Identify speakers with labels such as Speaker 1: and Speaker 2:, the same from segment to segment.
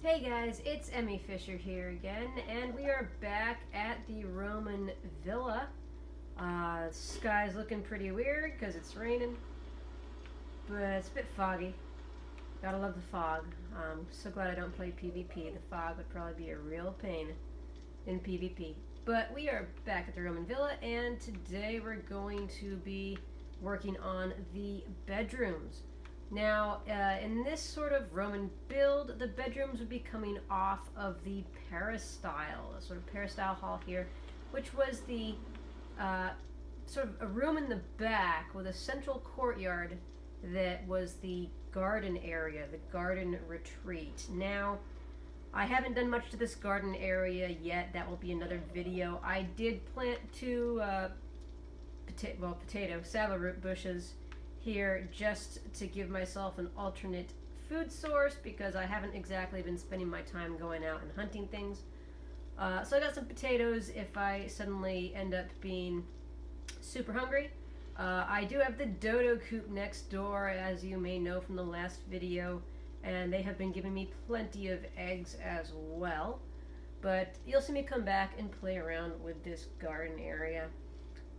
Speaker 1: Hey guys, it's Emmy Fisher here again, and we are back at the Roman villa. Sky's looking pretty weird because it's raining, but it's a bit foggy. Gotta love the fog. I'm so glad I don't play PvP. The fog would probably be a real pain in PvP. But we are back at the Roman villa, and today we're going to be working on the bedrooms. Now, in this sort of Roman build, the bedrooms would be coming off of the Peristyle, a sort of Peristyle hall here, which was the sort of a room in the back with a central courtyard that was the garden area, the garden retreat. Now, I haven't done much to this garden area yet. That will be another video. I did plant two salad root bushes here just to give myself an alternate food source because I haven't exactly been spending my time going out and hunting things. So I got some potatoes if I suddenly end up being super hungry. I do have the dodo coop next door, as you may know from the last video, and they have been giving me plenty of eggs as well. But you'll see me come back and play around with this garden area.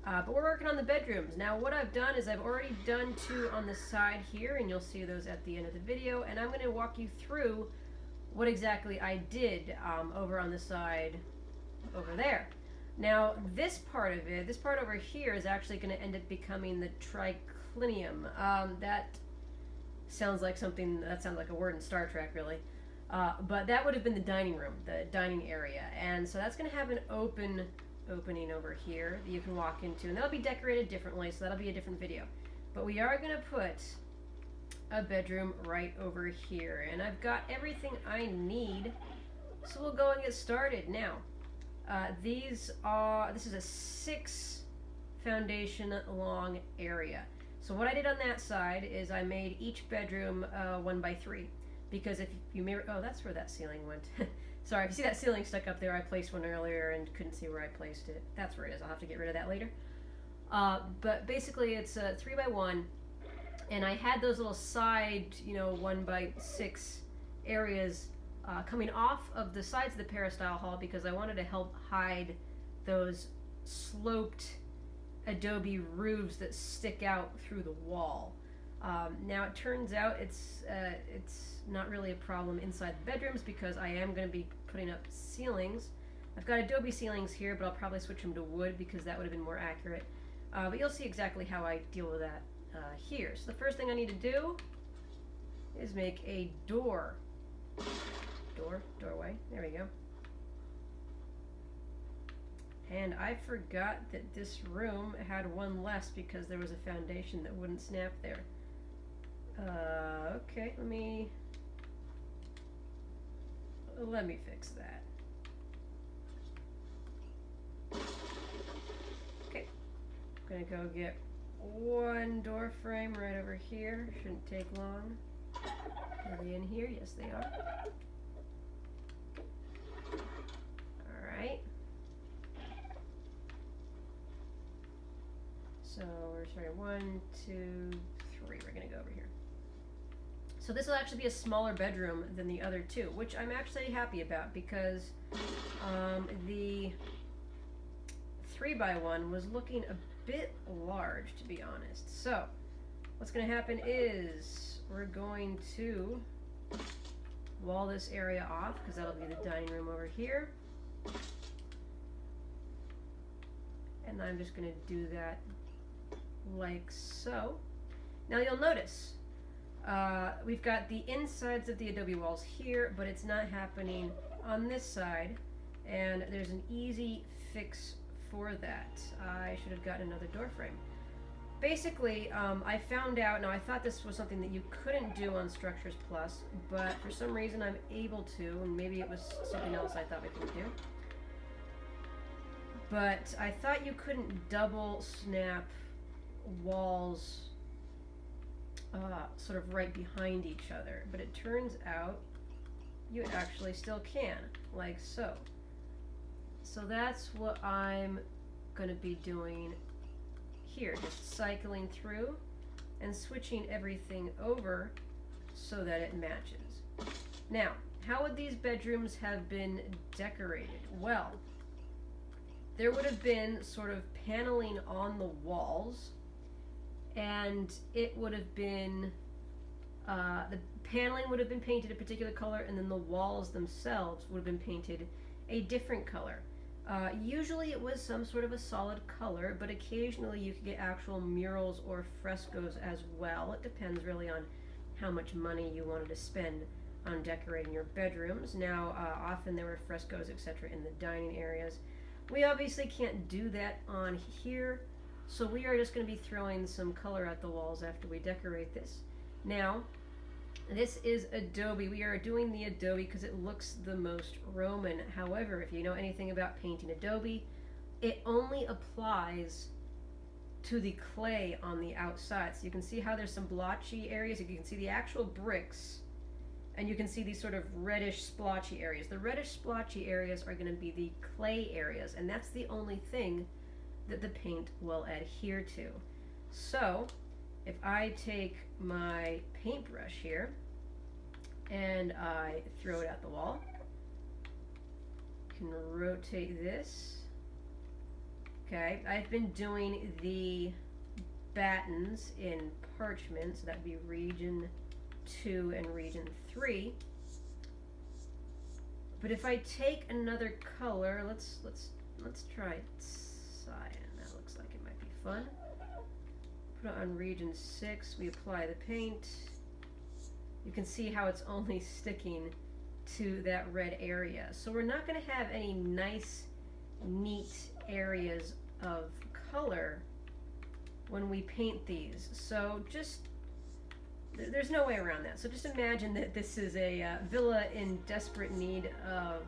Speaker 1: But we're working on the bedrooms. Now what I've done is I've already done two on the side here, and you'll see those at the end of the video, and I'm going to walk you through what exactly I did over on the side over there. Now this part of it, this part over here is actually going to end up becoming the triclinium. That sounds like a word in Star Trek really. But that would have been the dining room, the dining area, and so that's going to have an opening over here that you can walk into, and that'll be decorated differently, so that'll be a different video. But we are going to put a bedroom right over here, and I've got everything I need, so we'll go and get started now. This is a 6 foundation long area. So what I did on that side is I made each bedroom 1 by 3, because if you may, oh, that's where that ceiling went. Sorry, if you see that ceiling stuck up there, I placed one earlier and couldn't see where I placed it. That's where it is. I'll have to get rid of that later. But basically it's a 3 by 1, and I had those little side, 1 by 6 areas coming off of the sides of the Peristyle hall because I wanted to help hide those sloped adobe roofs that stick out through the wall. Now it turns out it's not really a problem inside the bedrooms because I am going to be putting up ceilings. I've got adobe ceilings here, but I'll probably switch them to wood because that would have been more accurate. But you'll see exactly how I deal with that here. So the first thing I need to do is make a doorway. There we go. And I forgot that this room had one less because there was a foundation that wouldn't snap there. Okay, let me fix that. Okay, I'm gonna go get one door frame right over here. Shouldn't take long. Are they in here? Yes, they are. Alright. So we're starting 1, 2, 3. We're gonna go over here. So this will actually be a smaller bedroom than the other two, which I'm actually happy about because the 3 by 1 was looking a bit large, to be honest. So what's going to happen is we're going to wall this area off because that'll be the dining room over here. And I'm just going to do that like so. Now you'll notice we've got the insides of the adobe walls here, but it's not happening on this side, and there's an easy fix for that. I should have gotten another door frame. Basically, I found out, now I thought this was something that you couldn't do on Structures Plus, but for some reason I'm able to, and maybe it was something else I thought we could do. But I thought you couldn't double snap walls sort of right behind each other, but it turns out you actually still can, like so. So that's what I'm going to be doing here, just cycling through and switching everything over so that it matches. Now, how would these bedrooms have been decorated? Well, there would have been sort of paneling on the walls, and it would have been, the paneling would have been painted a particular color, and then the walls themselves would have been painted a different color. Usually it was some sort of a solid color, but occasionally you could get actual murals or frescoes as well. It depends really on how much money you wanted to spend on decorating your bedrooms. Now, often there were frescoes, etc., in the dining areas. We obviously can't do that on here, so we are just going to be throwing some color at the walls after we decorate this. Now, this is adobe. We are doing the adobe because it looks the most Roman. However, if you know anything about painting adobe, it only applies to the clay on the outside. So you can see how there's some blotchy areas. You can see the actual bricks, and you can see these sort of reddish splotchy areas. The reddish splotchy areas are going to be the clay areas, and that's the only thing that the paint will adhere to. So if I take my paintbrush here and I throw it at the wall, can rotate this. Okay, I've been doing the battens in parchment, so that would be region 2 and region 3. But if I take another color, let's try cyan. That looks like it might be fun. Put it on region 6. We apply the paint. You can see how it's only sticking to that red area. So we're not going to have any nice, neat areas of color when we paint these. So just, there's no way around that. So just imagine that this is a villa in desperate need of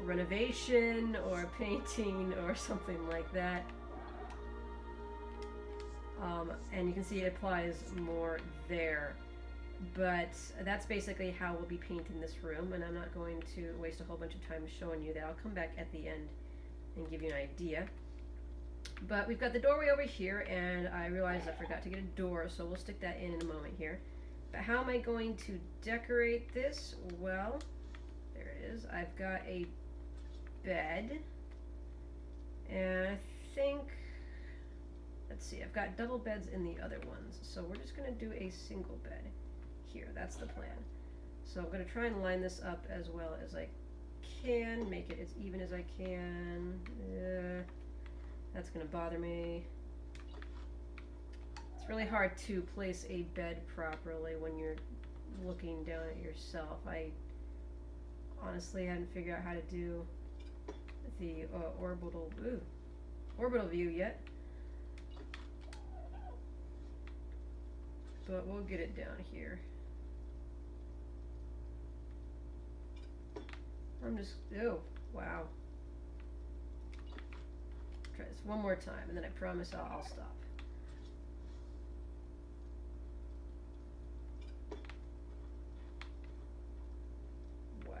Speaker 1: renovation or painting or something like that. And you can see it applies more there. But that's basically how we'll be painting this room, and I'm not going to waste a whole bunch of time showing you that. I'll come back at the end and give you an idea. But we've got the doorway over here, and I realized I forgot to get a door, so we'll stick that in a moment here. But how am I going to decorate this? Well, there it is. I've got a bed, and I think, let's see, I've got double beds in the other ones, so we're just going to do a single bed here. That's the plan. So I'm going to try and line this up as well as I can, make it as even as I can. That's going to bother me. It's really hard to place a bed properly when you're looking down at yourself. I honestly hadn't figured out how to do the orbital view yet. But we'll get it down here. Oh, wow. Try this one more time, and then I promise I'll stop. Wow.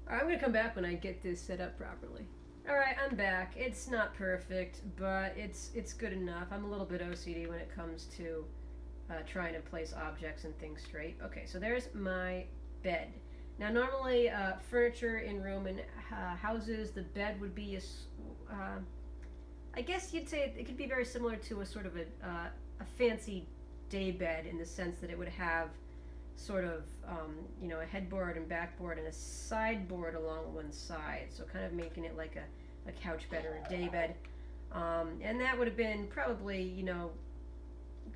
Speaker 1: I'm going to come back when I get this set up properly. Alright, I'm back. It's not perfect, but it's good enough. I'm a little bit OCD when it comes to trying to place objects and things straight. Okay, so there's my bed. Now normally furniture in Roman houses, the bed would be I guess you'd say it could be very similar to a sort of a fancy day bed, in the sense that it would have sort of a headboard and backboard and a sideboard along one side, so kind of making it like a couch bed or a day bed, and that would have been probably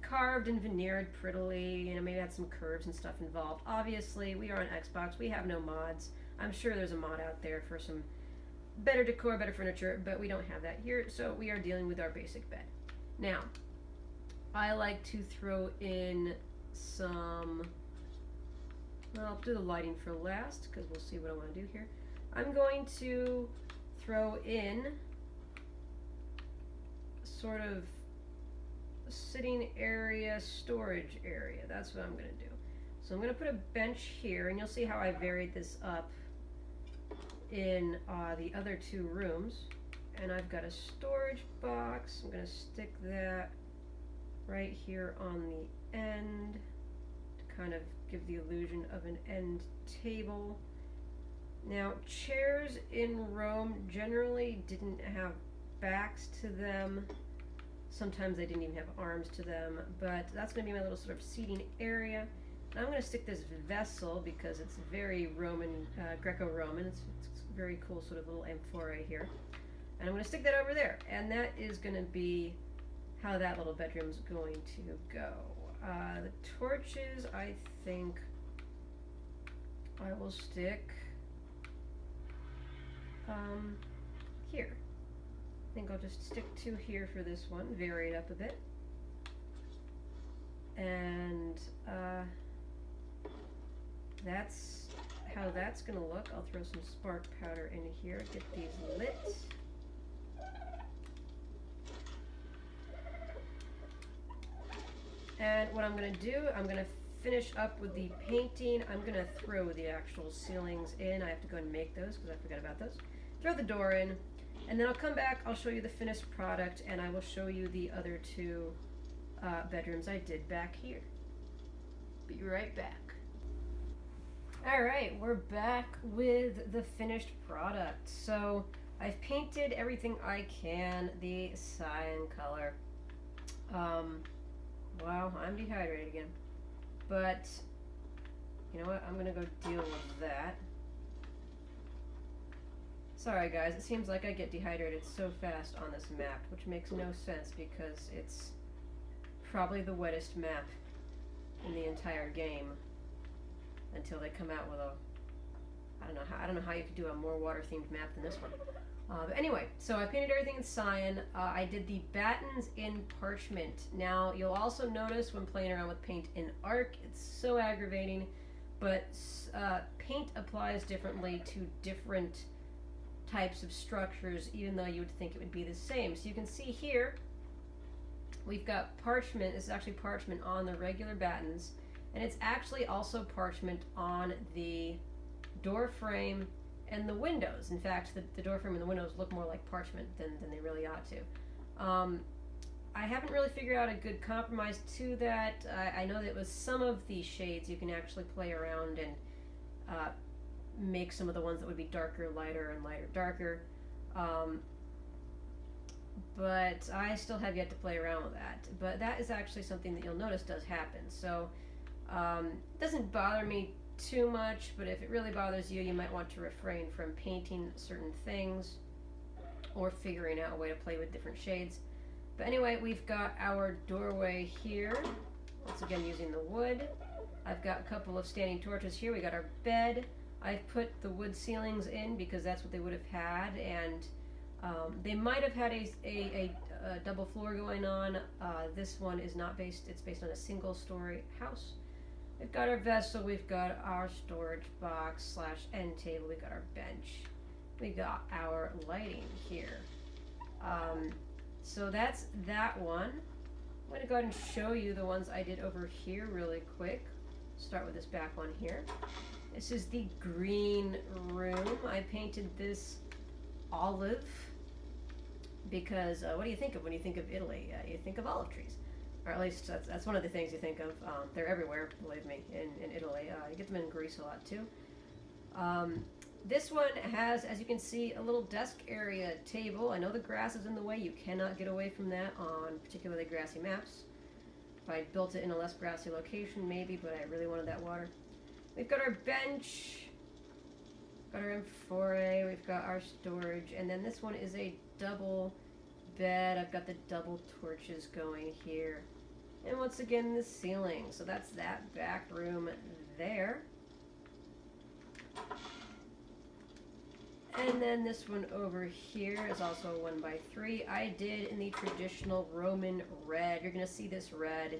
Speaker 1: carved and veneered prettily, maybe had some curves and stuff involved. Obviously we are on Xbox, we have no mods. I'm sure there's a mod out there for some better decor, better furniture, but we don't have that here, so we are dealing with our basic bed. Now I like to throw in some, well, I'll do the lighting for last because we'll see what I want to do here. I'm going to throw in sort of a sitting area, storage area. That's what I'm going to do. So I'm going to put a bench here, and you'll see how I varied this up in the other two rooms. And I've got a storage box. I'm going to stick that right here on the end to kind of give the illusion of an end table. Now, chairs in Rome generally didn't have backs to them. Sometimes they didn't even have arms to them, but that's going to be my little sort of seating area. And I'm going to stick this vessel because it's very Roman, Greco-Roman. It's a very cool sort of little amphora here. And I'm going to stick that over there. And that is going to be how that little bedroom's going to go. The torches, I think I will stick here. I think I'll just stick 2 here for this one, vary it up a bit. And that's how that's gonna look. I'll throw some spark powder in here, get these lit. And what I'm gonna do, I'm gonna finish up with the painting. I'm gonna throw the actual ceilings in. I have to go and make those because I forgot about those. Throw the door in, and then I'll come back, I'll show you the finished product, and I will show you the other 2 bedrooms I did back here. Be right back. Alright, we're back with the finished product. So I've painted everything I can the cyan color. Wow, I'm dehydrated again. But, you know what, I'm gonna go deal with that. Sorry guys, it seems like I get dehydrated so fast on this map, which makes no sense because it's probably the wettest map in the entire game until they come out with a, I don't know how you could do a more water themed map than this one. But anyway, so I painted everything in cyan. I did the battens in parchment. Now you'll also notice when playing around with paint in Arc, it's so aggravating, but paint applies differently to different types of structures, even though you would think it would be the same. So you can see here, we've got parchment. This is actually parchment on the regular battens, and it's actually also parchment on the door frame and the windows. In fact, the door frame and the windows look more like parchment than they really ought to. I haven't really figured out a good compromise to that. I know that with some of these shades you can actually play around and make some of the ones that would be darker, lighter, and lighter, darker. But I still have yet to play around with that. But that is actually something that you'll notice does happen. So it doesn't bother me too much, but if it really bothers you, you might want to refrain from painting certain things or figuring out a way to play with different shades. But anyway, we've got our doorway here, once again using the wood. I've got a couple of standing torches here. We got our bed. I've put the wood ceilings in because that's what they would have had, and they might have had a double floor going on. This one is not based, it's based on a single story house. We've got our vessel, we've got our storage box / end table, we've got our bench, we got our lighting here. So that's that one. I'm going to go ahead and show you the ones I did over here really quick. Start with this back one here. This is the green room. I painted this olive because what do you think of when you think of Italy? You think of olive trees. Or at least that's one of the things you think of. They're everywhere, believe me, in Italy. You get them in Greece a lot too. This one has, as you can see, a little desk area table. I know the grass is in the way. You cannot get away from that on particularly grassy maps. If I built it in a less grassy location, maybe, but I really wanted that water. We've got our bench, got our amphora, we've got our storage, and then this one is a double bed. I've got the double torches going here. And once again, the ceiling. So that's that back room there. And then this one over here is also a 1x3. I did in the traditional Roman red. You're going to see this red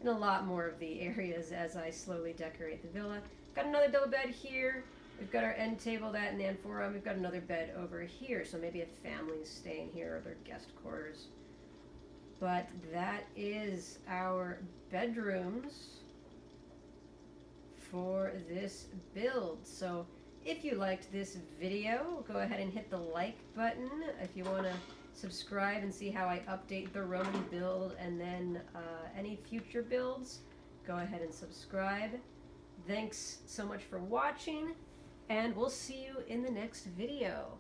Speaker 1: in a lot more of the areas as I slowly decorate the villa. Got another double bed here. We've got our end table, that in the amphora. We've got another bed over here, so maybe a family's staying here or their guest quarters. But that is our bedrooms for this build. So if you liked this video, go ahead and hit the like button. If you want to subscribe and see how I update the Roman build and then any future builds, go ahead and subscribe. Thanks so much for watching, and we'll see you in the next video.